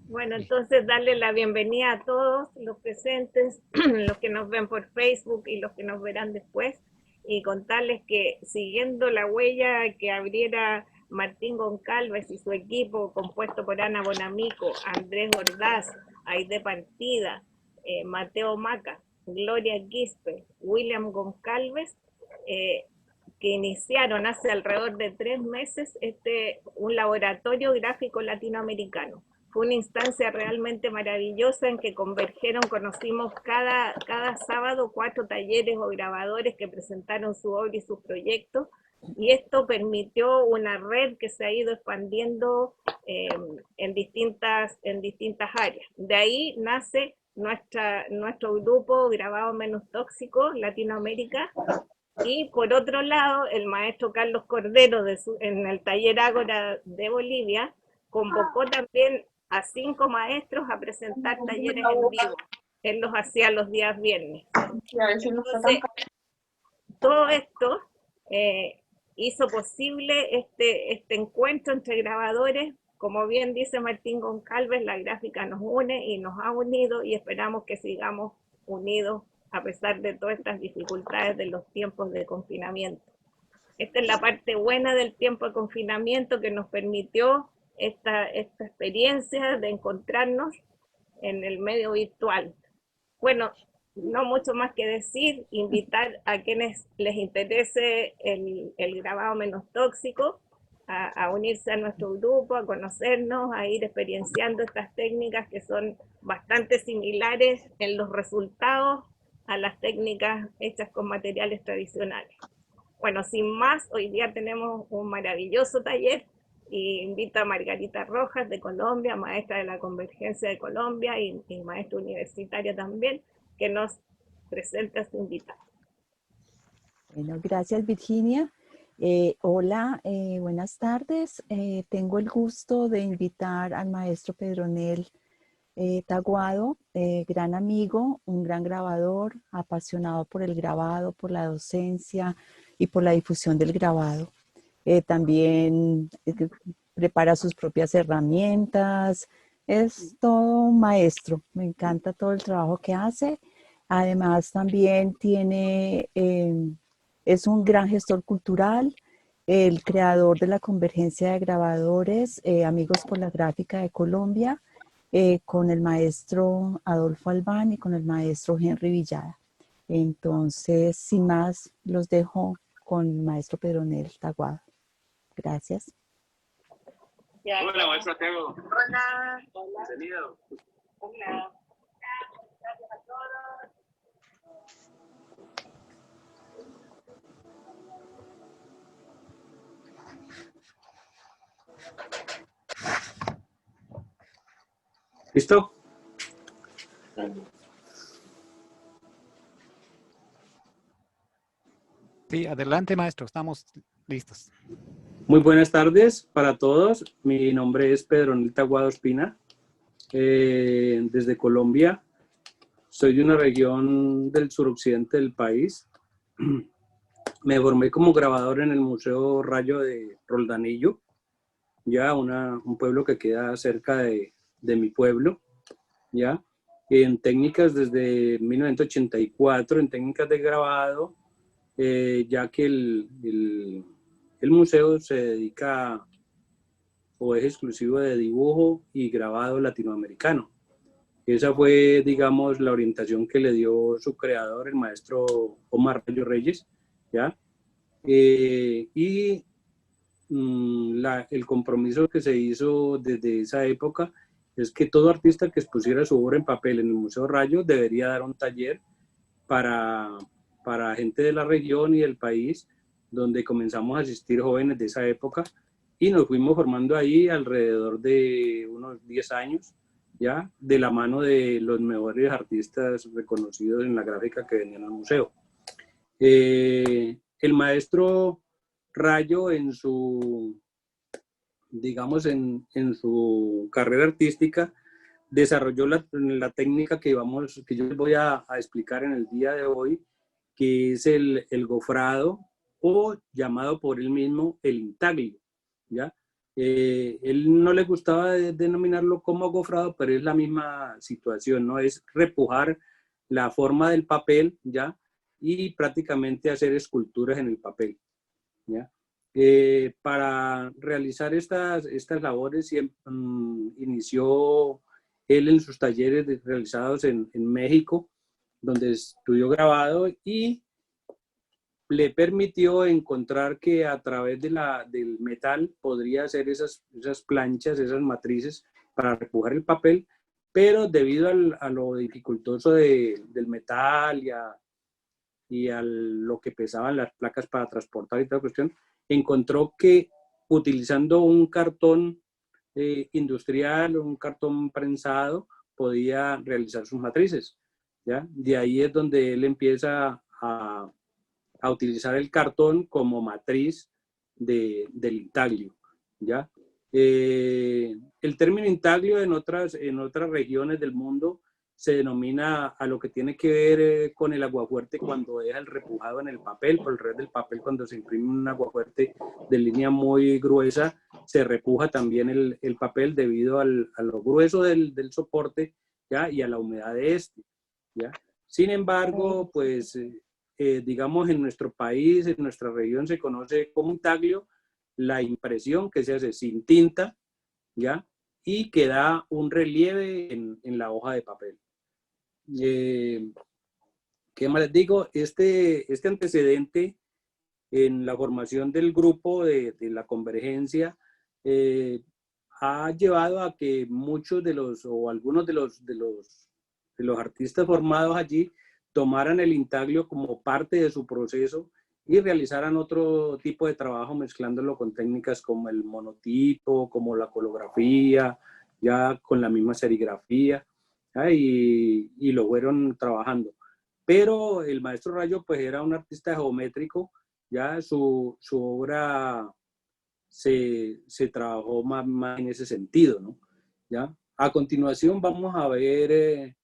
Bueno, entonces darle la bienvenida a todos los presentes, los que nos ven por Facebook y los que nos verán después, y contarles que siguiendo la huella que abriera Martín Goncalves y su equipo, compuesto por Ana Bonamico, Andrés Ordaz, Aide Partida, Mateo Maca, Gloria Quispe, William Goncalves, eh, que iniciaron hace alrededor de 3 meses un laboratorio gráfico latinoamericano. Fue una instancia realmente maravillosa en que convergieron, conocimos cada sábado 4 talleres o grabadores que presentaron su obra y sus proyectos, y esto permitió una red que se ha ido expandiendo en distintas áreas. De ahí nace nuestro grupo Grabado Menos Tóxico Latinoamérica, y por otro lado, el maestro Carlos Cordero en el taller Ágora de Bolivia convocó también a 5 maestros a presentar talleres en vivo. Él los hacía los días viernes. Entonces, todo esto hizo posible este encuentro entre grabadores. Como bien dice Martín Goncalves, la gráfica nos une y nos ha unido, y esperamos que sigamos unidos a pesar de todas estas dificultades de los tiempos de confinamiento. Esta es la parte buena del tiempo de confinamiento, que nos permitió esta experiencia de encontrarnos en el medio virtual. Bueno, no mucho más que decir, invitar a quienes les interese el grabado menos tóxico a unirse a nuestro grupo, a conocernos, a ir experienciando estas técnicas que son bastante similares en los resultados a las técnicas hechas con materiales tradicionales. Bueno, sin más, hoy día tenemos un maravilloso taller, y invito a Margarita Rojas de Colombia, maestra de la Convergencia de Colombia y maestra universitaria también, que nos presente a su invitada. Bueno, gracias Virginia. Hola, buenas tardes. Tengo el gusto de invitar al maestro Pedronel Taguado, gran amigo, un gran grabador, apasionado por el grabado, por la docencia y por la difusión del grabado. También prepara sus propias herramientas, es todo un maestro, me encanta todo el trabajo que hace. Además también es un gran gestor cultural, el creador de la Convergencia de Grabadores, Amigos por la Gráfica de Colombia, con el maestro Adolfo Albán y con el maestro Henry Villada. Entonces, sin más, los dejo con el maestro Pedronel Taguado. Gracias. Hola, maestro Teo. Hola. Bienvenido. Hola. Gracias a todos. ¿Listo? Sí, adelante maestro, estamos listos. Muy buenas tardes para todos. Mi nombre es Pedronel Taguado Espina, desde Colombia. Soy de una región del suroccidente del país. Me formé como grabador en el Museo Rayo de Roldanillo, ya un pueblo que queda cerca de mi pueblo, ya. En técnicas desde 1984, en técnicas de grabado, ya que el museo se dedica o es exclusivo de dibujo y grabado latinoamericano. Esa fue, digamos, la orientación que le dio su creador, el maestro Omar Rayo Reyes, ¿ya? El compromiso que se hizo desde esa época es que todo artista que expusiera su obra en papel en el Museo Rayo debería dar un taller para gente de la región y del país, donde comenzamos a asistir jóvenes de esa época y nos fuimos formando ahí alrededor de unos 10 años, ya, de la mano de los mejores artistas reconocidos en la gráfica que venían al museo. El maestro Rayo en su, digamos, en su carrera artística desarrolló la técnica que yo les voy a explicar en el día de hoy, que es el gofrado, o llamado por él mismo el intaglio, ¿ya? Él no le gustaba denominarlo como gofrado, pero es la misma situación, ¿no? Es repujar la forma del papel, ¿ya? Y prácticamente hacer esculturas en el papel, ¿ya? Para realizar estas labores, inició él en sus talleres realizados en México, donde estudió grabado y le permitió encontrar que a través del metal podría hacer esas planchas, esas matrices para repujar el papel, pero debido a lo dificultoso del metal y a lo que pesaban las placas para transportar y toda cuestión, encontró que utilizando un cartón industrial, un cartón prensado, podía realizar sus matrices, ¿ya? De ahí es donde él empieza a utilizar el cartón como matriz del intaglio, ¿ya? El término intaglio en otras regiones del mundo se denomina a lo que tiene que ver con el aguafuerte cuando deja el repujado en el papel. Por el revés del papel, cuando se imprime un aguafuerte de línea muy gruesa, se repuja también el papel debido a lo grueso del soporte, ¿ya? Y a la humedad de este, ¿ya? Sin embargo, pues digamos en nuestro país, en nuestra región se conoce como intaglio la impresión que se hace sin tinta, ¿ya? Y que da un relieve en la hoja de papel. ¿Qué más les digo? Este antecedente en la formación del grupo de la convergencia ha llevado a que muchos o algunos de los artistas formados allí tomaran el intaglio como parte de su proceso y realizaran otro tipo de trabajo mezclándolo con técnicas como el monotipo, como la colografía, ya con la misma serigrafía, y lo fueron trabajando. Pero el maestro Rayo pues era un artista geométrico, ya su obra se trabajó más en ese sentido, ¿no? ¿Ya? A continuación vamos a ver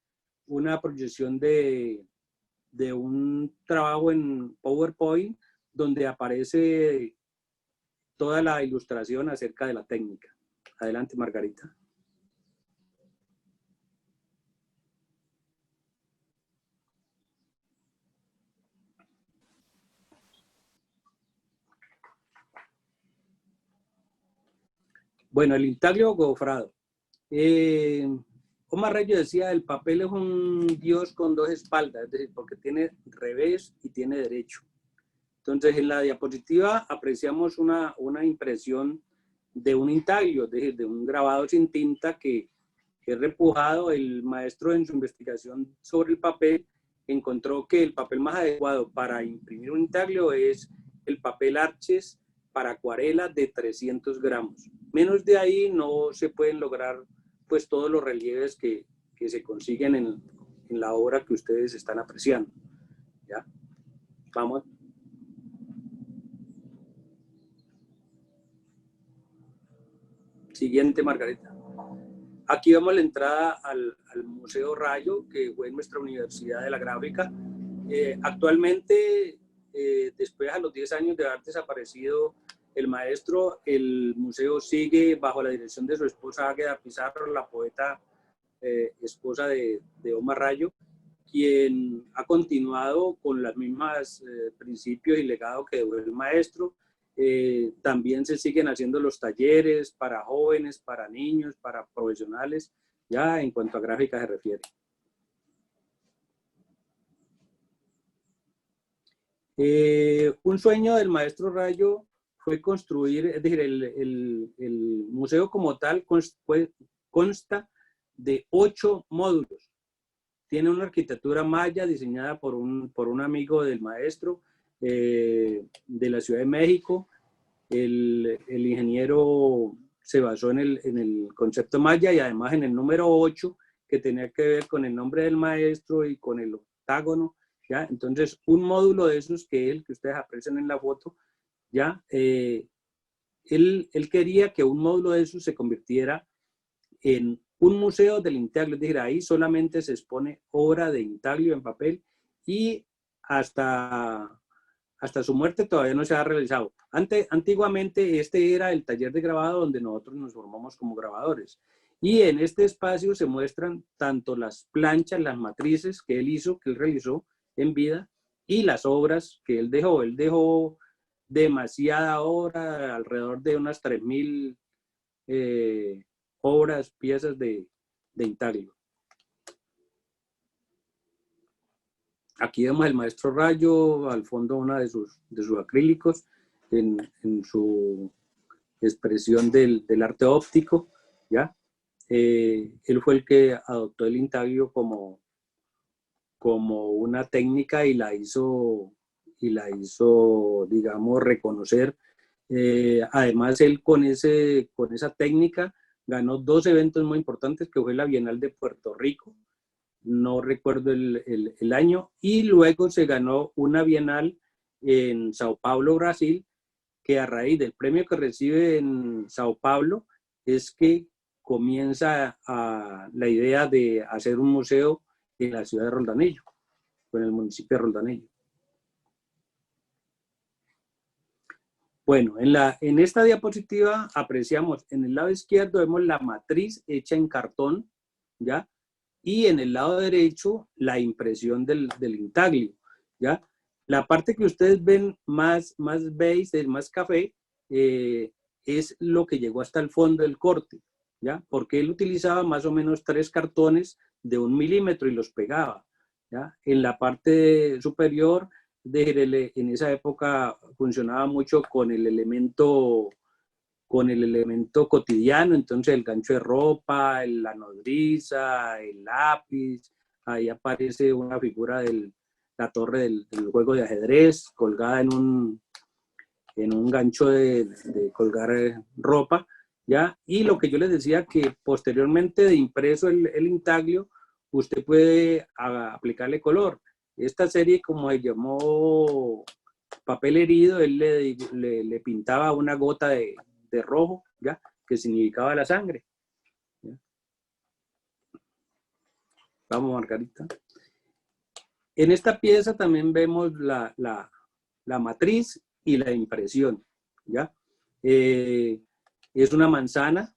una proyección de un trabajo en PowerPoint donde aparece toda la ilustración acerca de la técnica. Adelante, Margarita. Bueno, el intaglio gofrado. Omar Rayo decía, el papel es un dios con dos espaldas, es decir, porque tiene revés y tiene derecho. Entonces, en la diapositiva apreciamos una impresión de un intaglio, es decir, de un grabado sin tinta que es repujado. El maestro en su investigación sobre el papel encontró que el papel más adecuado para imprimir un intaglio es el papel Arches para acuarela de 300 gramos. Menos de ahí no se pueden lograr pues todos los relieves que se consiguen en la obra que ustedes están apreciando. ¿Ya? Vamos. Siguiente, Margarita. Aquí vemos la entrada al Museo Rayo, que fue nuestra Universidad de la Gráfica. Actualmente, después a los 10 años de haber desaparecido el maestro, el museo sigue bajo la dirección de su esposa Águeda Pizarro, la poeta esposa de Omar Rayo, quien ha continuado con los mismos principios y legado que dejó el maestro. También se siguen haciendo los talleres para jóvenes, para niños, para profesionales, ya en cuanto a gráfica se refiere. Un sueño del maestro Rayo fue construir, es decir, el museo como tal consta de 8 módulos. Tiene una arquitectura maya diseñada por un amigo del maestro de la Ciudad de México. El ingeniero se basó en el concepto maya y además en el número 8, que tenía que ver con el nombre del maestro y con el octágono, ¿ya? Entonces, un módulo de esos, que es el que ustedes aprecian en la foto, ¿ya? Él quería que un módulo de esos se convirtiera en un museo del intaglio, es decir, ahí solamente se expone obra de intaglio en papel y hasta hasta su muerte todavía no se ha realizado. Antiguamente este era el taller de grabado donde nosotros nos formamos como grabadores. Y en este espacio se muestran tanto las planchas, las matrices que él hizo, que él realizó en vida, y las obras que él dejó. Él dejó demasiada obra, alrededor de unas 3.000 obras, piezas de intaglio. Aquí vemos el maestro Rayo, al fondo una de sus acrílicos, en su expresión del arte óptico, ¿ya? Él fue el que adoptó el intaglio como una técnica y la hizo, digamos, reconocer. Además, él con esa técnica ganó 2 eventos muy importantes, que fue la Bienal de Puerto Rico, no recuerdo el año, y luego se ganó una Bienal en Sao Paulo, Brasil, que a raíz del premio que recibe en Sao Paulo es que comienza la idea de hacer un museo en la ciudad de Roldanillo, en el municipio de Roldanillo. Bueno, en esta diapositiva apreciamos, en el lado izquierdo vemos la matriz hecha en cartón, ¿ya? Y en el lado derecho la impresión del intaglio, ¿ya? La parte que ustedes ven más beige, más café, es lo que llegó hasta el fondo del corte, ¿ya? Porque él utilizaba más o menos 3 cartones de 1 milímetro y los pegaba, ¿ya? En la parte superior, en esa época funcionaba mucho con el elemento cotidiano, entonces el gancho de ropa, la nodriza, el lápiz, ahí aparece una figura de la torre del juego de ajedrez colgada en un gancho de colgar ropa, ¿ya? Y lo que yo les decía, que posteriormente de impreso el intaglio, usted puede aplicarle color. Esta serie, como se llamó papel herido, él le pintaba una gota de rojo, ¿ya? Que significaba la sangre, ¿ya? Vamos, Margarita. En esta pieza también vemos la matriz y la impresión, ¿ya? Es una manzana,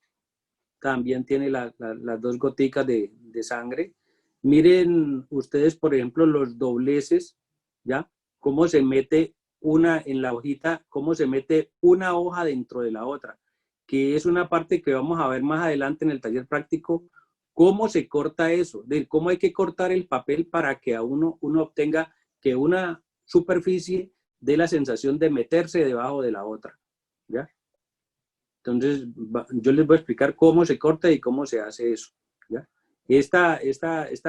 también tiene las 2 goticas de sangre. Miren ustedes, por ejemplo, los dobleces, ¿ya? Cómo se mete una en la hojita, cómo se mete una hoja dentro de la otra, que es una parte que vamos a ver más adelante en el taller práctico, cómo se corta eso, de cómo hay que cortar el papel para que uno obtenga que una superficie dé la sensación de meterse debajo de la otra, ¿ya? Entonces, yo les voy a explicar cómo se corta y cómo se hace eso, ¿ya? Esta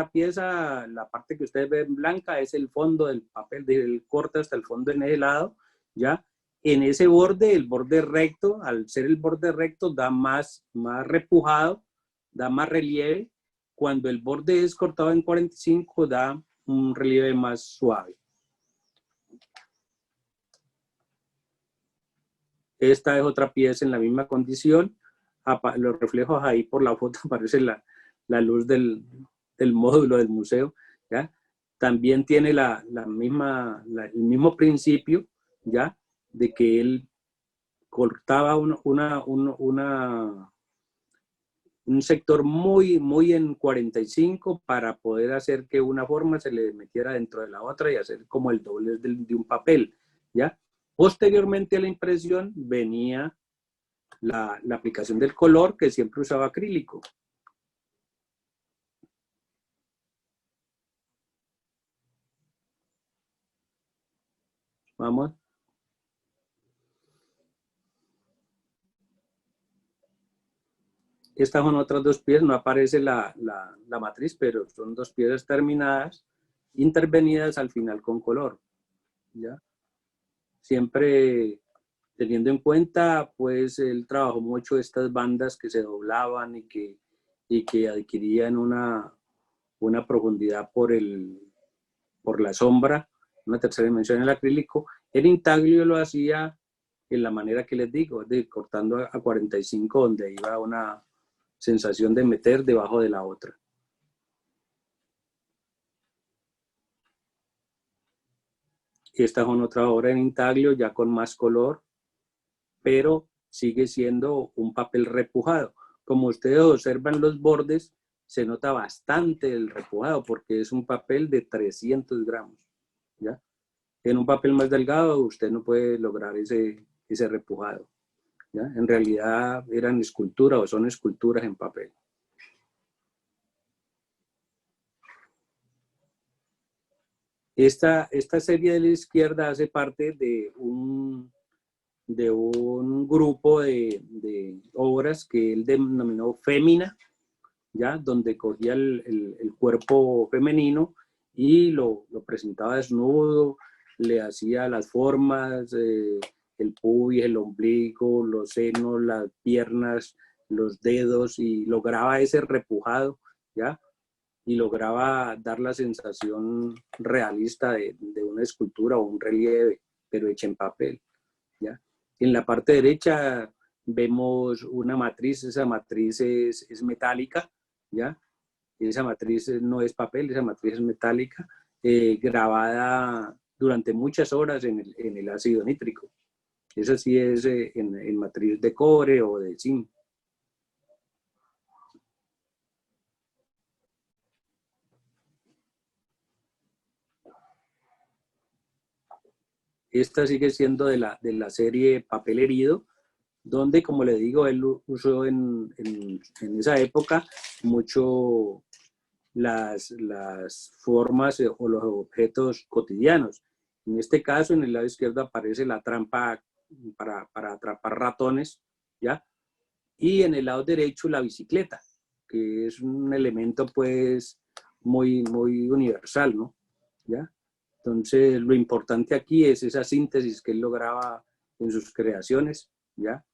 pieza, la parte que ustedes ven blanca, es el fondo del papel, del corte hasta el fondo en ese lado, ¿ya? En ese borde, el borde recto, al ser el borde recto, da más repujado, da más relieve. Cuando el borde es cortado en 45, da un relieve más suave. Esta es otra pieza en la misma condición. Los reflejos ahí por la foto aparece la luz del módulo del museo, ¿ya? También tiene el mismo principio, ¿ya? De que él cortaba un sector muy en 45 para poder hacer que una forma se le metiera dentro de la otra y hacer como el doblez de un papel, ¿ya? Posteriormente a la impresión venía la aplicación del color, que siempre usaba acrílico. Vamos. Estas son otras 2 piezas, no aparece la matriz, pero son 2 piezas terminadas, intervenidas al final con color, ¿ya? Siempre teniendo en cuenta, pues, él trabajó mucho estas bandas que se doblaban y que adquirían una profundidad por la sombra, una tercera dimensión en el acrílico. El intaglio lo hacía en la manera que les digo, de cortando a 45, donde iba una sensación de meter debajo de la otra. Esta es otra obra en intaglio, ya con más color, pero sigue siendo un papel repujado. Como ustedes observan los bordes, se nota bastante el repujado porque es un papel de 300 gramos, ¿ya? En un papel más delgado usted no puede lograr ese repujado, ¿ya? En realidad eran esculturas o son esculturas en papel. Esta serie de la izquierda hace parte de un grupo de obras que él denominó Fémina, ¿ya? Donde cogía el cuerpo femenino y lo presentaba desnudo, le hacía las formas, el pubis, el ombligo, los senos, las piernas, los dedos, y lograba ese repujado, ¿ya? Y lograba dar la sensación realista de una escultura o un relieve, pero hecha en papel, ¿ya? En la parte derecha vemos una matriz, esa matriz es metálica, ¿ya? Esa matriz no es papel, esa matriz es metálica, grabada durante muchas horas en el ácido nítrico. Eso sí es en matriz de cobre o de zinc. Esta sigue siendo de la serie Papel Herido, donde, como le digo, él usó en esa época mucho las formas o los objetos cotidianos. En este caso, en el lado izquierdo aparece la trampa para atrapar ratones, ¿ya? Y en el lado derecho la bicicleta, que es un elemento pues muy universal, ¿no? ¿Ya? Entonces, lo importante aquí es esa síntesis que él lograba en sus creaciones, ¿ya?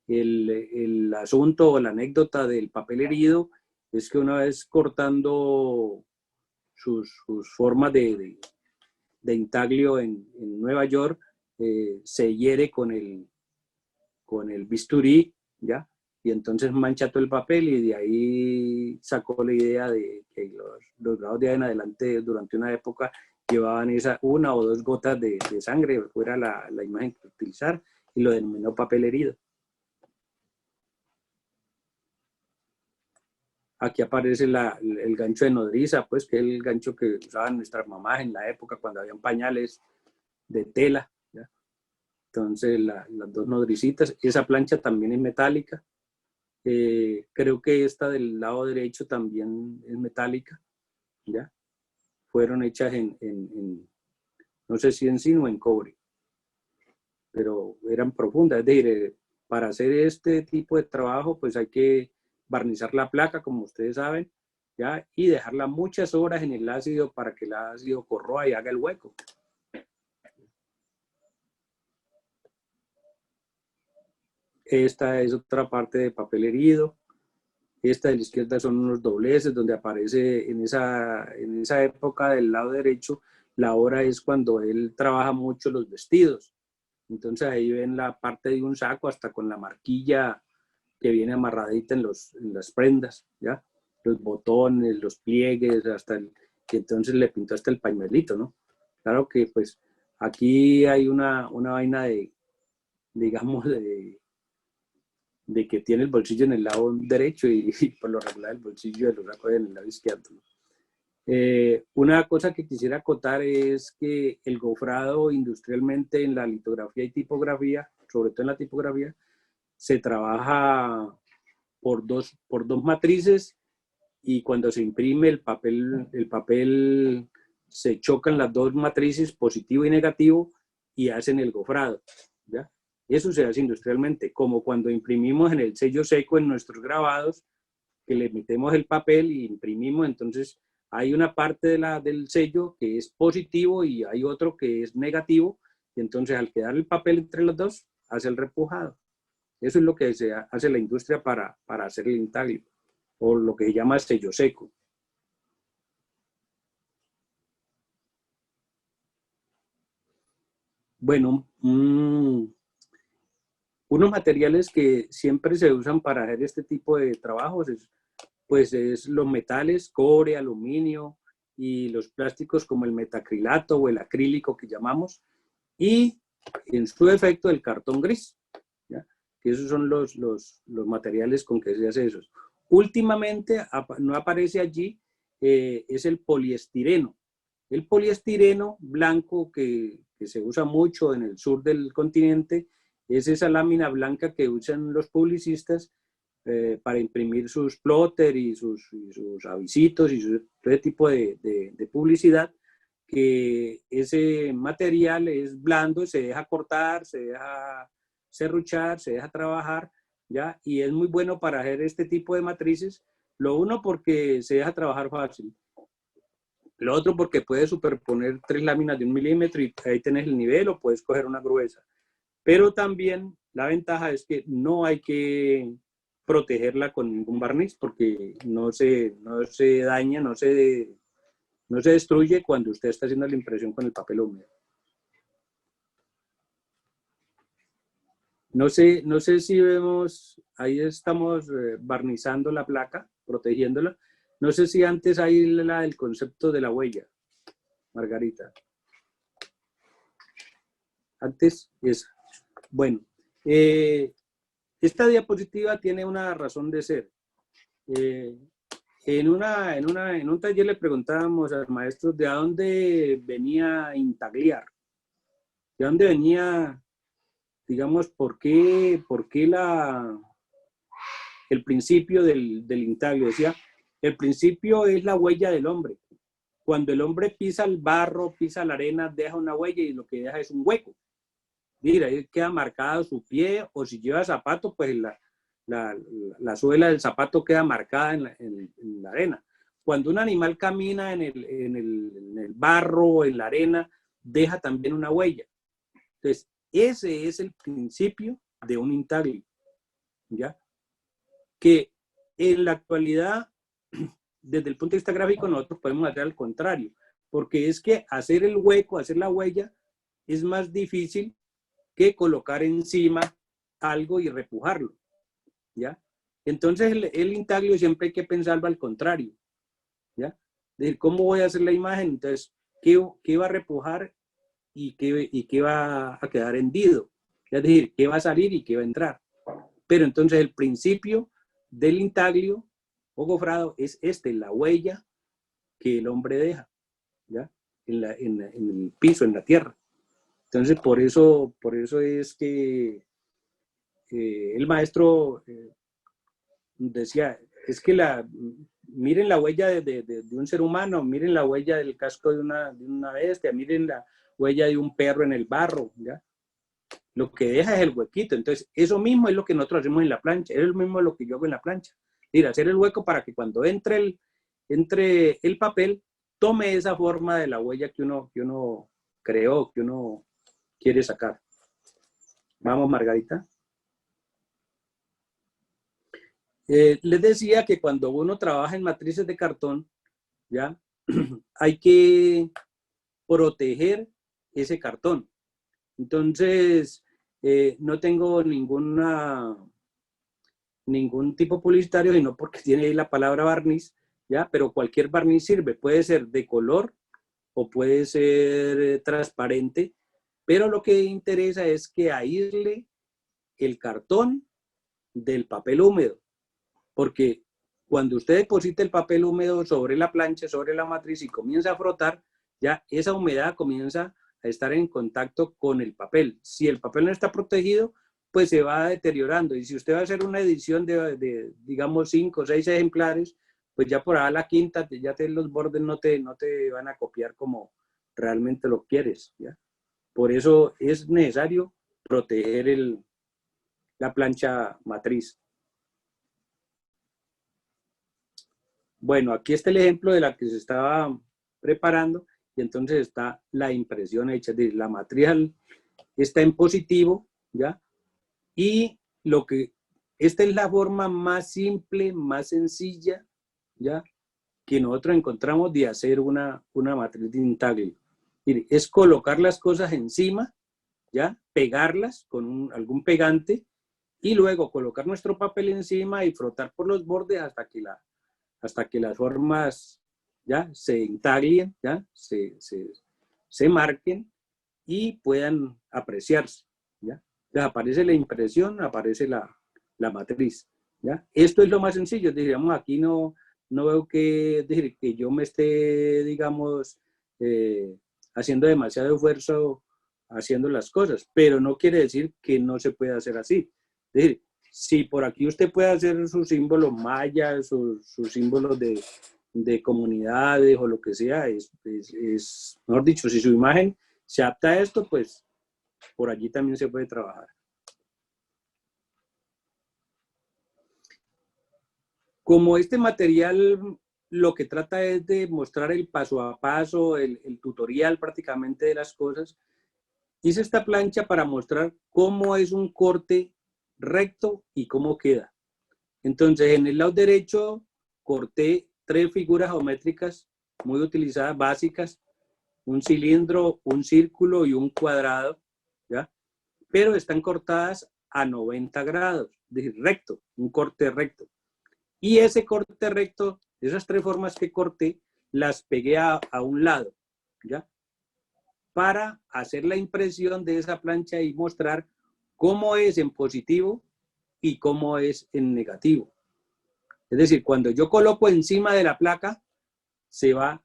El asunto o la anécdota del papel herido es que una vez cortando sus formas de intaglio en Nueva York, se hiere con el bisturí, ¿ya? Y entonces mancha todo el papel, y de ahí sacó la idea de que los grabados de ahí en adelante durante una época llevaban esa 1 o 2 gotas de sangre, fuera la imagen que utilizar, y lo denominó papel herido. Aquí aparece el gancho de nodriza, pues, que es el gancho que usaban nuestras mamás en la época cuando habían pañales de tela, ¿ya? Entonces las 2 nodricitas. Esa plancha también es metálica. Creo que esta del lado derecho también es metálica, ¿ya? Fueron hechas no sé si en zinc o en cobre, pero eran profundas. Es decir, para hacer este tipo de trabajo, pues hay que barnizar la placa, como ustedes saben, ¿ya? Y dejarla muchas horas en el ácido para que el ácido corroa y haga el hueco. Esta es otra parte de papel herido. Esta de la izquierda son unos dobleces donde aparece en esa época del lado derecho. La obra es cuando él trabaja mucho los vestidos. Entonces ahí ven la parte de un saco hasta con la marquilla que viene amarradita en las prendas, ¿ya? Los botones, los pliegues, que entonces le pintó hasta el pañuelito, ¿no? Claro que pues aquí hay una vaina digamos, de que tiene el bolsillo en el lado derecho y por lo regular el bolsillo de los sacos en el lado izquierdo, ¿no? Una cosa que quisiera acotar es que el gofrado industrialmente en la litografía y tipografía, sobre todo en la tipografía, se trabaja por dos matrices, y cuando se imprime el papel se chocan las 2 matrices, positivo y negativo, y hacen el gofrado, ¿ya? Eso se hace industrialmente, como cuando imprimimos en el sello seco en nuestros grabados, que le metemos el papel y imprimimos. Entonces hay una parte del sello que es positivo y hay otro que es negativo, y entonces al quedar el papel entre los dos, hace el repujado. Eso es lo que se hace la industria para hacer el intaglio, o lo que se llama sello seco. Bueno, unos materiales que siempre se usan para hacer este tipo de trabajos es los metales, cobre, aluminio, y los plásticos como el metacrilato o el acrílico que llamamos, y en su defecto el cartón gris, ¿ya? Que esos son los materiales con que se hace eso. Últimamente no aparece allí, es el poliestireno. El poliestireno blanco que se usa mucho en el sur del continente es esa lámina blanca que usan los publicistas para imprimir sus plotter y sus avisitos y todo tipo de publicidad, que ese material es blando, se deja cortar, se deja serruchar, se deja trabajar, ¿ya? Y es muy bueno para hacer este tipo de matrices. Lo uno porque se deja trabajar fácil. Lo otro porque puedes superponer 3 láminas de 1 milímetro y ahí tenés el nivel, o puedes coger una gruesa. Pero también la ventaja es que no hay que protegerla con ningún barniz porque no se daña, no se destruye cuando usted está haciendo la impresión con el papel húmedo. No sé si vemos, ahí estamos barnizando la placa, protegiéndola. No sé si antes hay el concepto de la huella, Margarita. Antes esa. Bueno, esta diapositiva tiene una razón de ser. En un taller le preguntábamos al maestro de dónde venía intagliar, de dónde venía, digamos, por qué el principio del intaglio. Decía, el principio es la huella del hombre. Cuando el hombre pisa el barro, pisa la arena, deja una huella y lo que deja es un hueco. Mira, ahí queda marcado su pie, o si lleva zapato, pues la suela del zapato queda marcada en la arena. Cuando un animal camina en el barro o en la arena, deja también una huella. Entonces, ese es el principio de un intaglio, ¿ya? Que en la actualidad, desde el punto de vista gráfico, nosotros podemos hacer al contrario, porque es que hacer el hueco, hacer la huella, es más difícil que colocar encima algo y repujarlo, ¿ya? Entonces el intaglio siempre hay que pensarlo al contrario, ¿ya? Es decir, ¿cómo voy a hacer la imagen? Entonces, ¿qué va a repujar y qué va a quedar hendido? Es decir, ¿qué va a salir y qué va a entrar? Pero entonces el principio del intaglio o gofrado es la huella que el hombre deja, ¿ya? En el piso, en la tierra. Entonces, por eso es que el maestro decía, es que miren la huella de un ser humano, miren la huella del casco de una bestia, miren la huella de un perro en el barro, ¿ya? Lo que deja es el huequito. Entonces, eso mismo es lo que nosotros hacemos en la plancha, es lo mismo lo que yo hago en la plancha. Es decir, hacer el hueco para que cuando entre el papel, tome esa forma de la huella que uno creó, que uno quiere sacar. Vamos, Margarita. Les decía que cuando uno trabaja en matrices de cartón, ¿ya? Hay que proteger ese cartón. Entonces, no tengo ningún tipo publicitario, sino porque tiene ahí la palabra barniz, ¿ya? Pero cualquier barniz sirve. Puede ser de color o puede ser transparente, pero lo que interesa es que aísle el cartón del papel húmedo. Porque cuando usted deposita el papel húmedo sobre la plancha, sobre la matriz y comienza a frotar, ya esa humedad comienza a estar en contacto con el papel. Si el papel no está protegido, pues se va deteriorando. Y si usted va a hacer una edición de digamos, 5 o 6 ejemplares, pues ya por ahí la quinta, ya los bordes no te van a copiar como realmente lo quieres, ¿ya? Por eso es necesario proteger la plancha matriz. Bueno, aquí está el ejemplo de la que se estaba preparando y entonces está la impresión hecha, es decir, la matriz está en positivo, ¿ya? Y esta es la forma más simple, más sencilla, ¿ya? Que nosotros encontramos de hacer una matriz de intaglio. Es colocar las cosas encima, ¿ya? Pegarlas con algún pegante y luego colocar nuestro papel encima y frotar por los bordes hasta que las formas ya se intaglen, ya se marquen, y puedan apreciarse, ¿ya? Entonces aparece la impresión, aparece la matriz, ¿ya? Esto es lo más sencillo, digamos, aquí no veo que, decir, que yo me esté, digamos, haciendo demasiado esfuerzo haciendo las cosas, pero no quiere decir que no se pueda hacer así. Es decir, si por aquí usted puede hacer sus símbolos mayas, sus símbolos de comunidades o lo que sea, mejor dicho, si su imagen se adapta a esto, pues por allí también se puede trabajar. Como este material lo que trata es de mostrar el paso a paso, el tutorial prácticamente de las cosas, hice esta plancha para mostrar cómo es un corte recto y cómo queda. Entonces, en el lado derecho corté 3 figuras geométricas muy utilizadas, básicas, un cilindro, un círculo y un cuadrado, ¿ya? Pero están cortadas a 90 grados, es decir, recto, un corte recto. Y ese corte recto, esas 3 formas que corté, las pegué a un lado, ¿ya? Para hacer la impresión de esa plancha y mostrar cómo es en positivo y cómo es en negativo. Es decir, cuando yo coloco encima de la placa, se va,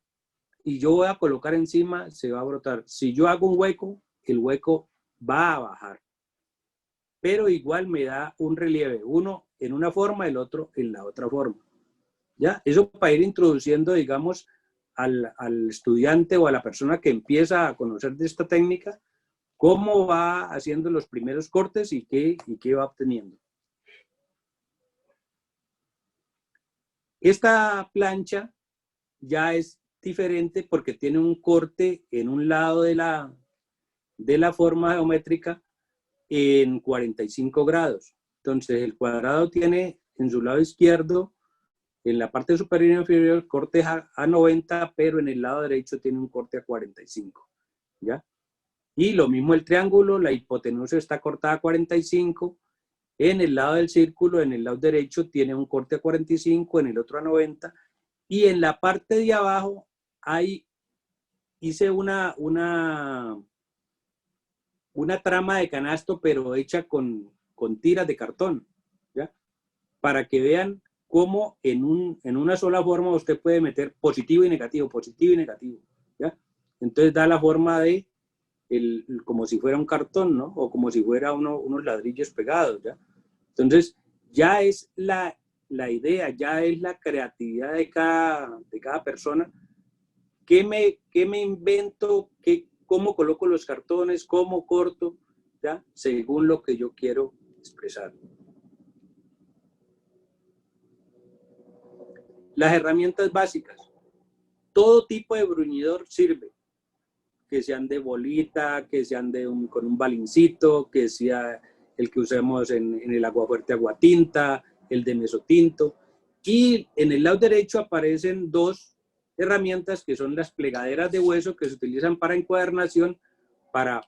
y yo voy a colocar encima, se va a brotar. Si yo hago un hueco, el hueco va a bajar. Pero igual me da un relieve, uno en una forma, el otro en la otra forma. ¿Ya? Eso para ir introduciendo, digamos, al estudiante o a la persona que empieza a conocer de esta técnica, cómo va haciendo los primeros cortes y qué va obteniendo. Esta plancha ya es diferente porque tiene un corte en un lado de la forma geométrica en 45 grados. Entonces el cuadrado tiene en su lado izquierdo, en la parte superior y inferior, corte a 90, pero en el lado derecho tiene un corte a 45, ¿ya? Y lo mismo el triángulo, la hipotenusa está cortada a 45, en el lado del círculo, en el lado derecho tiene un corte a 45, en el otro a 90, y en la parte de abajo hice una trama de canasto, pero hecha con tiras de cartón, ¿ya? Para que vean cómo en una sola forma usted puede meter positivo y negativo, ¿ya? Entonces da la forma de como si fuera un cartón, ¿no? O como si fuera unos ladrillos pegados, ¿ya? Entonces ya es la idea, ya es la creatividad de cada persona. ¿Qué me invento? ¿Cómo coloco los cartones? ¿Cómo corto? ¿Ya? Según lo que yo quiero expresar. Las herramientas básicas. Todo tipo de bruñidor sirve. Que sean de bolita, que sean con un balincito, que sea el que usemos en el aguafuerte aguatinta, el de mesotinto. Y en el lado derecho aparecen 2 herramientas que son las plegaderas de hueso que se utilizan para encuadernación, para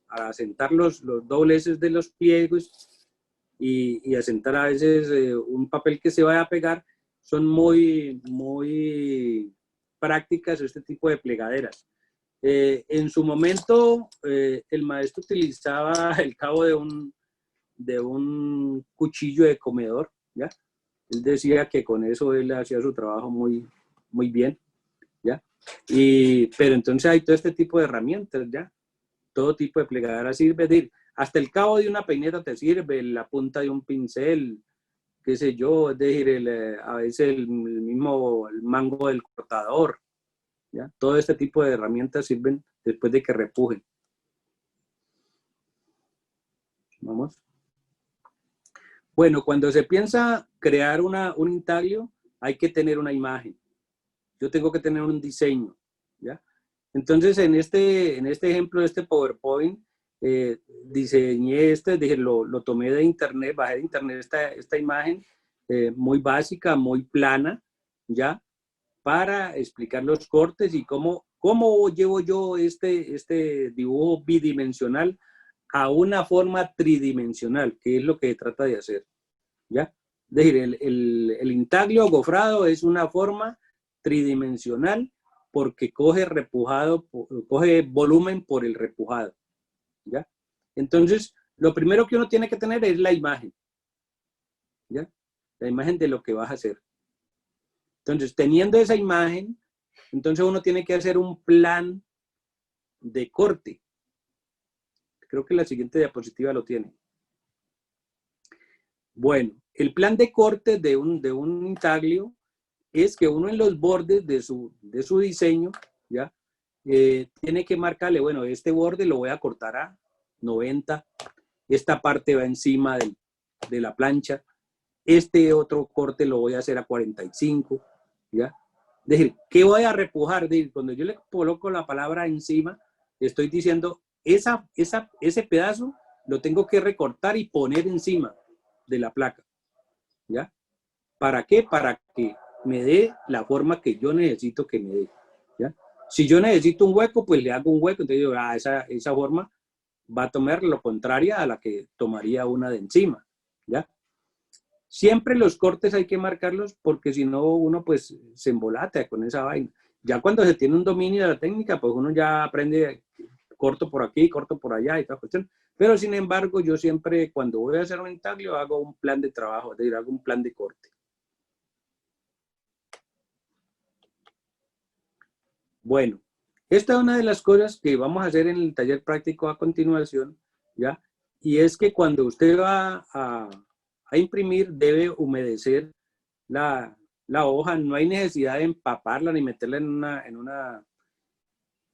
asentar los dobleces de los pliegos y asentar a veces un papel que se vaya a pegar. Son muy, muy prácticas este tipo de plegaderas. En su momento, el maestro utilizaba el cabo de un cuchillo de comedor, ¿ya? Él decía que con eso él hacía su trabajo muy, muy bien, ¿ya? Pero entonces hay todo este tipo de herramientas, ¿ya? Todo tipo de plegadera sirve, hasta el cabo de una peineta te sirve, la punta de un pincel, qué sé yo, es decir, a veces el mismo mango del cortador, ¿ya? Todo este tipo de herramientas sirven después de que repujen. Vamos. Bueno, cuando se piensa crear un intaglio, hay que tener una imagen. Yo tengo que tener un diseño, ¿ya? Entonces, en este ejemplo de este PowerPoint, diseñé lo tomé de internet, bajé de internet esta imagen muy básica, muy plana, ¿ya? Para explicar los cortes y cómo llevo yo este dibujo bidimensional a una forma tridimensional, que es lo que trata de hacer, ¿ya? Es decir, el intaglio gofrado es una forma tridimensional porque coge repujado, coge volumen por el repujado, ¿ya? Entonces, lo primero que uno tiene que tener es la imagen, ¿ya? La imagen de lo que vas a hacer. Entonces, teniendo esa imagen, entonces uno tiene que hacer un plan de corte. Creo que la siguiente diapositiva lo tiene. Bueno, el plan de corte de un intaglio es que uno en los bordes de su diseño, ¿ya? Tiene que marcarle, bueno, este borde lo voy a cortar a 90, esta parte va encima de la plancha, este otro corte lo voy a hacer a 45, ¿ya? Es decir, ¿qué voy a repujar? Es decir, cuando yo le coloco la palabra encima, estoy diciendo, ese pedazo lo tengo que recortar y poner encima de la placa, ¿ya? ¿Para qué? Para que me dé la forma que yo necesito que me dé, ¿ya? Si yo necesito un hueco, pues le hago un hueco, entonces digo, esa forma va a tomar lo contraria a la que tomaría una de encima, ¿ya? Siempre los cortes hay que marcarlos porque si no uno pues se embolata con esa vaina. Ya cuando se tiene un dominio de la técnica, pues uno ya aprende corto por aquí, corto por allá y toda cuestión. Pero sin embargo, yo siempre cuando voy a hacer un intaglio hago un plan de trabajo, es decir, hago un plan de corte. Bueno, esta es una de las cosas que vamos a hacer en el taller práctico a continuación, ¿ya? Y es que cuando usted va a imprimir, debe humedecer la hoja. No hay necesidad de empaparla ni meterla en una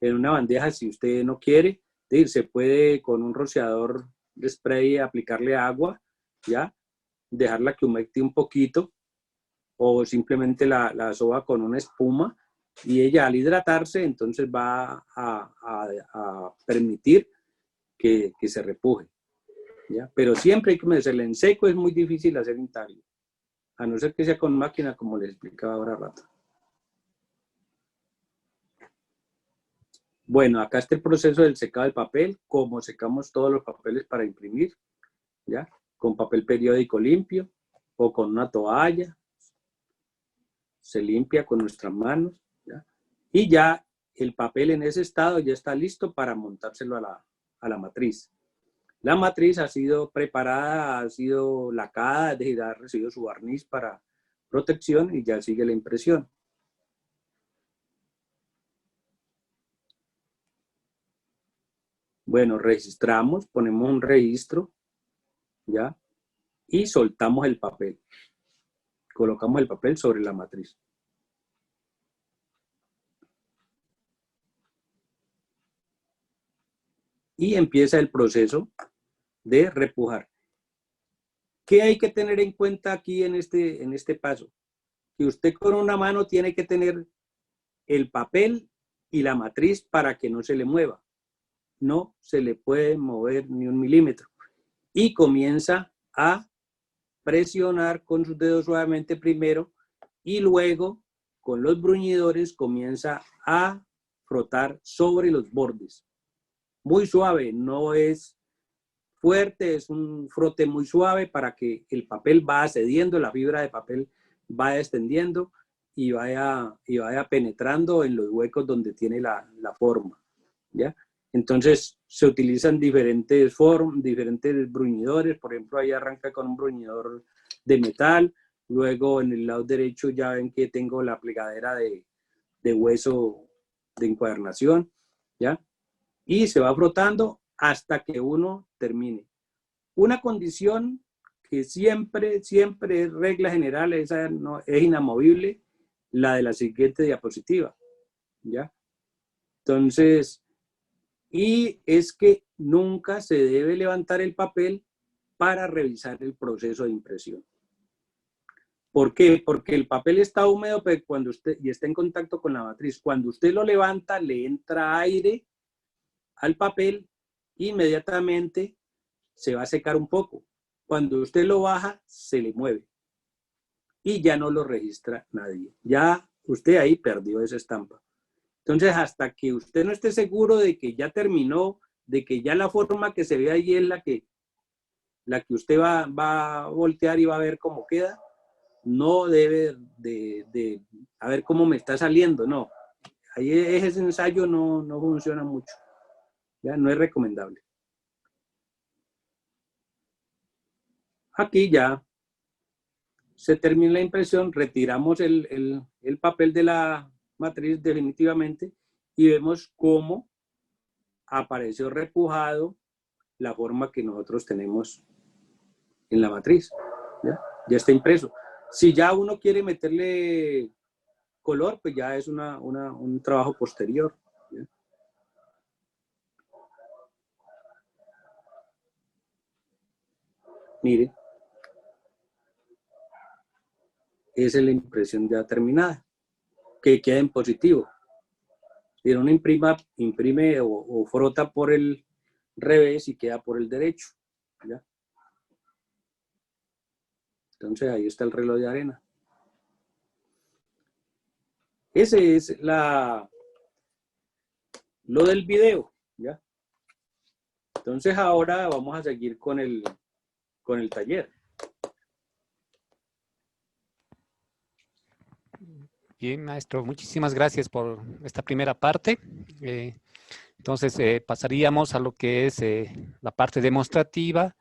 bandeja si usted no quiere. Es decir, se puede con un rociador de spray aplicarle agua, ¿ya? Dejarla que humecte un poquito o simplemente la soba con una espuma y ella al hidratarse entonces va a permitir que se repuje, ¿ya? Pero siempre hay que humedecerla. En seco es muy difícil hacer intaglio, a no ser que sea con máquina como les explicaba ahora a rato. Bueno, acá está el proceso del secado del papel, como secamos todos los papeles para imprimir, ¿ya? Con papel periódico limpio o con una toalla. Se limpia con nuestras manos, ¿ya? Y ya el papel en ese estado ya está listo para montárselo a la matriz. La matriz ha sido preparada, ha sido lacada, es decir, ha recibido su barniz para protección y ya sigue la impresión. Bueno, registramos, ponemos un registro, ¿ya? Y soltamos el papel. Colocamos el papel sobre la matriz. Y empieza el proceso de repujar. ¿Qué hay que tener en cuenta aquí en este paso? Que usted con una mano tiene que tener el papel y la matriz para que no se le mueva. No se le puede mover ni un milímetro. Y comienza a presionar con sus dedos suavemente primero y luego con los bruñidores comienza a frotar sobre los bordes. Muy suave, no es fuerte, es un frote muy suave para que el papel vaya cediendo, la fibra de papel vaya extendiendo y vaya penetrando en los huecos donde tiene la forma, ¿ya? Entonces se utilizan diferentes bruñidores. Por ejemplo, ahí arranca con un bruñidor de metal, luego en el lado derecho ya ven que tengo la plegadera de hueso de encuadernación, ¿ya? Y se va frotando hasta que uno termine. Una condición que siempre es regla general, esa no, es inamovible, la de la siguiente diapositiva, ¿ya? Entonces, y es que nunca se debe levantar el papel para revisar el proceso de impresión. ¿Por qué? Porque el papel está húmedo cuando y está en contacto con la matriz. Cuando usted lo levanta, le entra aire al papel, inmediatamente se va a secar un poco. Cuando usted lo baja, se le mueve y ya no lo registra nadie. Ya usted ahí perdió esa estampa. Entonces, hasta que usted no esté seguro de que ya terminó, de que ya la forma que se ve ahí es la que usted va a voltear y va a ver cómo queda, no debe de a ver cómo me está saliendo, no. Ahí ese ensayo no funciona mucho. ¿Ya? No es recomendable. Aquí ya se termina la impresión, retiramos el papel de la matriz definitivamente y vemos cómo apareció repujado la forma que nosotros tenemos en la matriz. Ya está impreso. Si ya uno quiere meterle color, pues ya es un trabajo posterior. ¿Ya? Mire, esa es la impresión ya terminada, que queda en positivo. Si uno imprime o frota por el revés y queda por el derecho. ¿Ya? Entonces ahí está el reloj de arena. Ese es lo del video. ¿Ya? Entonces ahora vamos a seguir con el taller. Bien, maestro, muchísimas gracias por esta primera parte. Entonces, pasaríamos a lo que es la parte demostrativa